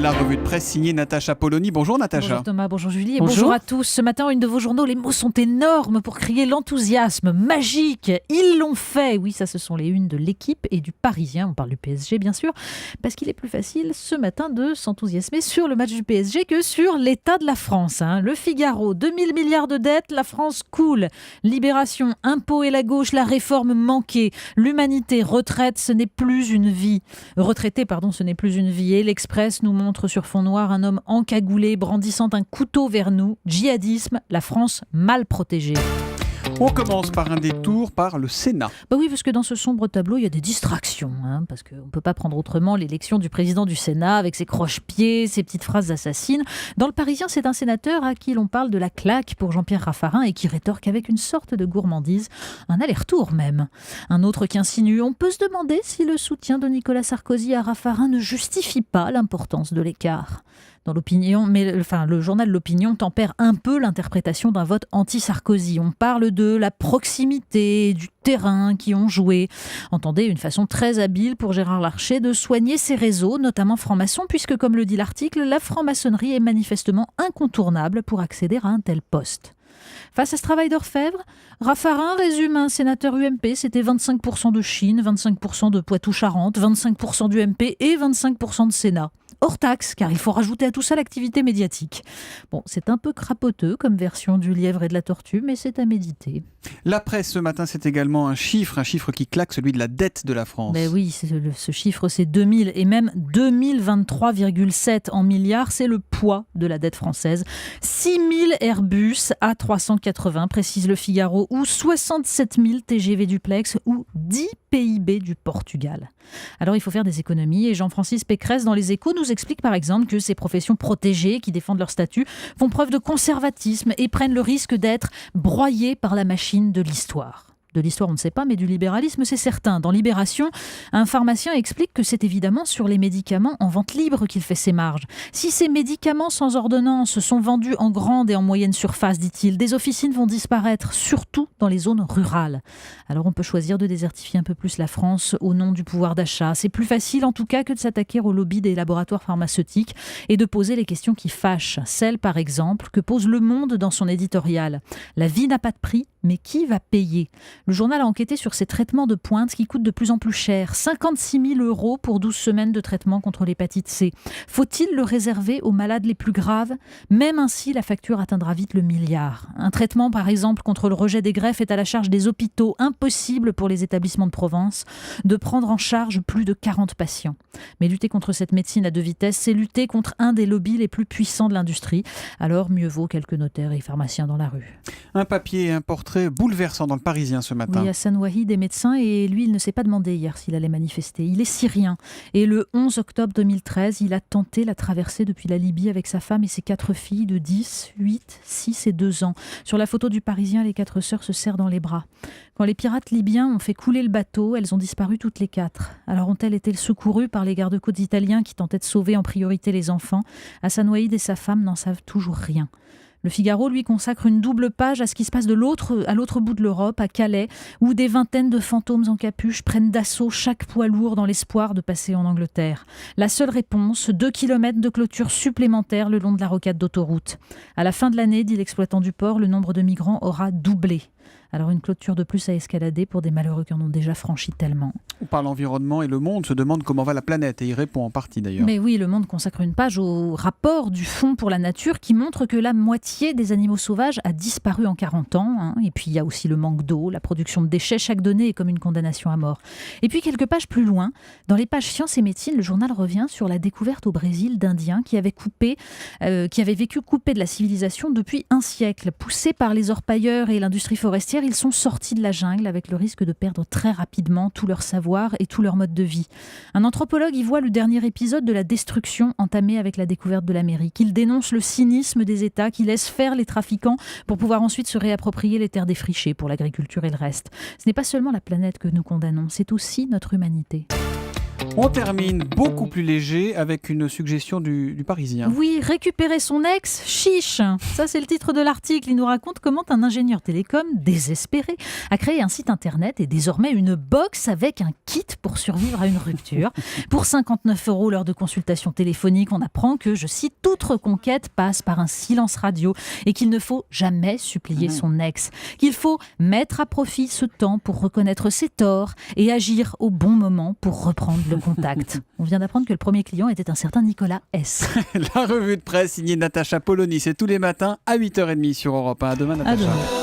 La revue de presse signée Natacha Polony. Bonjour Natacha. Bonjour Thomas, bonjour Julie et bonjour à tous. Ce matin, une de vos journaux, les mots sont énormes pour crier l'enthousiasme magique. Ils l'ont fait. Oui, ça ce sont les unes de l'Équipe et du Parisien. On parle du PSG bien sûr, parce qu'il est plus facile ce matin de s'enthousiasmer sur le match du PSG que sur l'état de la France. Le Figaro, 2000 milliards de dettes, la France coule. Libération, impôts et la gauche, la réforme manquée. L'humanité, retraite, ce n'est plus une vie. Retraité, ce n'est plus une vie. Et l'Express nous montre sur fond noir un homme encagoulé brandissant un couteau vers nous. Djihadisme, la France mal protégée. On commence par un détour par le Sénat. Oui, parce que dans ce sombre tableau, il y a des distractions. Parce qu'on ne peut pas prendre autrement l'élection du président du Sénat avec ses croche-pieds, ses petites phrases assassines. Dans le Parisien, c'est un sénateur à qui l'on parle de la claque pour Jean-Pierre Raffarin et qui rétorque avec une sorte de gourmandise, un aller-retour même. Un autre qui insinue, on peut se demander si le soutien de Nicolas Sarkozy à Raffarin ne justifie pas l'importance de l'écart. Dans l'opinion, le journal L'Opinion tempère un peu l'interprétation d'un vote anti-Sarkozy. On parle de la proximité, du terrain qui ont joué. Entendez, une façon très habile pour Gérard Larcher de soigner ses réseaux, notamment francs-maçons, puisque comme le dit l'article, la franc-maçonnerie est manifestement incontournable pour accéder à un tel poste. Face à ce travail d'orfèvre, Raffarin résume un sénateur UMP, c'était 25% de Chine, 25% de Poitou-Charentes, 25% d'UMP et 25% de Sénat. Hors taxe, car il faut rajouter à tout ça l'activité médiatique. C'est un peu crapoteux comme version du lièvre et de la tortue, mais c'est à méditer. La presse ce matin, c'est également un chiffre qui claque, celui de la dette de la France. Oui, ce chiffre, c'est 2000 et même 2023,7 en milliards, c'est le poids de la dette française. 6000 Airbus A380, précise le Figaro, ou 67 000 TGV duplex, ou 10 PIB du Portugal. Alors il faut faire des économies et Jean-Francis Pécresse dans Les Échos nous explique par exemple que ces professions protégées qui défendent leur statut font preuve de conservatisme et prennent le risque d'être broyées par la machine de l'histoire. De l'histoire, on ne sait pas, mais du libéralisme, c'est certain. Dans Libération, un pharmacien explique que c'est évidemment sur les médicaments en vente libre qu'il fait ses marges. Si ces médicaments sans ordonnance sont vendus en grande et en moyenne surface, dit-il, des officines vont disparaître, surtout dans les zones rurales. Alors on peut choisir de désertifier un peu plus la France au nom du pouvoir d'achat. C'est plus facile en tout cas que de s'attaquer au lobby des laboratoires pharmaceutiques et de poser les questions qui fâchent. Celles, par exemple, que pose Le Monde dans son éditorial. La vie n'a pas de prix, mais qui va payer ? Le journal a enquêté sur ces traitements de pointe qui coûtent de plus en plus cher. 56 000 € pour 12 semaines de traitement contre l'hépatite C. Faut-il le réserver aux malades les plus graves ? Même ainsi, la facture atteindra vite le milliard. Un traitement, par exemple, contre le rejet des greffes est à la charge des hôpitaux. Impossible pour les établissements de Provence de prendre en charge plus de 40 patients. Mais lutter contre cette médecine à deux vitesses, c'est lutter contre un des lobbies les plus puissants de l'industrie. Alors, mieux vaut quelques notaires et pharmaciens dans la rue. Un papier et un portrait bouleversant dans le Parisien ce matin. Oui, Hassan Wahid est médecin et lui, il ne s'est pas demandé hier s'il allait manifester. Il est syrien et le 11 octobre 2013, il a tenté la traversée depuis la Libye avec sa femme et ses 4 filles de 10, 8, 6 et 2 ans. Sur la photo du Parisien, les 4 sœurs se serrent dans les bras. Quand les pirates libyens ont fait couler le bateau, elles ont disparu toutes les 4. Alors ont-elles été secourues par les gardes-côtes italiens qui tentaient de sauver en priorité les enfants ? Hassan Wahid et sa femme n'en savent toujours rien. Le Figaro, lui, consacre une double page à ce qui se passe à l'autre bout de l'Europe, à Calais, où des vingtaines de fantômes en capuche prennent d'assaut chaque poids lourd dans l'espoir de passer en Angleterre. La seule réponse, 2 kilomètres de clôture supplémentaires le long de la rocade d'autoroute. À la fin de l'année, dit l'exploitant du port, le nombre de migrants aura doublé. Alors une clôture de plus à escalader pour des malheureux qui en ont déjà franchi tellement. On parle environnement et Le Monde se demande comment va la planète et il répond en partie d'ailleurs. Mais oui, Le Monde consacre une page au rapport du Fonds pour la nature qui montre que la moitié des animaux sauvages a disparu en 40 ans. Et puis il y a aussi le manque d'eau, la production de déchets. Chaque donnée est comme une condamnation à mort. Et puis quelques pages plus loin, dans les pages Sciences et Médecine, le journal revient sur la découverte au Brésil d'Indiens qui avaient vécu coupés de la civilisation depuis un siècle. Poussés par les orpailleurs et l'industrie forestière, ils sont sortis de la jungle avec le risque de perdre très rapidement tout leur savoir et tout leur mode de vie. Un anthropologue y voit le dernier épisode de la destruction entamée avec la découverte de l'Amérique. Il dénonce le cynisme des États qui laissent faire les trafiquants pour pouvoir ensuite se réapproprier les terres défrichées pour l'agriculture et le reste. Ce n'est pas seulement la planète que nous condamnons, c'est aussi notre humanité. On termine beaucoup plus léger avec une suggestion du Parisien. Oui, récupérer son ex, chiche. Ça, c'est le titre de l'article. Il nous raconte comment un ingénieur télécom, désespéré, a créé un site internet et désormais une box avec un kit pour survivre à une rupture. Pour 59 € lors de consultation téléphonique, on apprend que, je cite, toute reconquête passe par un silence radio et qu'il ne faut jamais supplier son ex. Qu'il faut mettre à profit ce temps pour reconnaître ses torts et agir au bon moment pour reprendre le contact. On vient d'apprendre que le premier client était un certain Nicolas S. La revue de presse signée Natacha Polony, c'est tous les matins à 8h30 sur Europe 1. À demain, Natacha. À demain.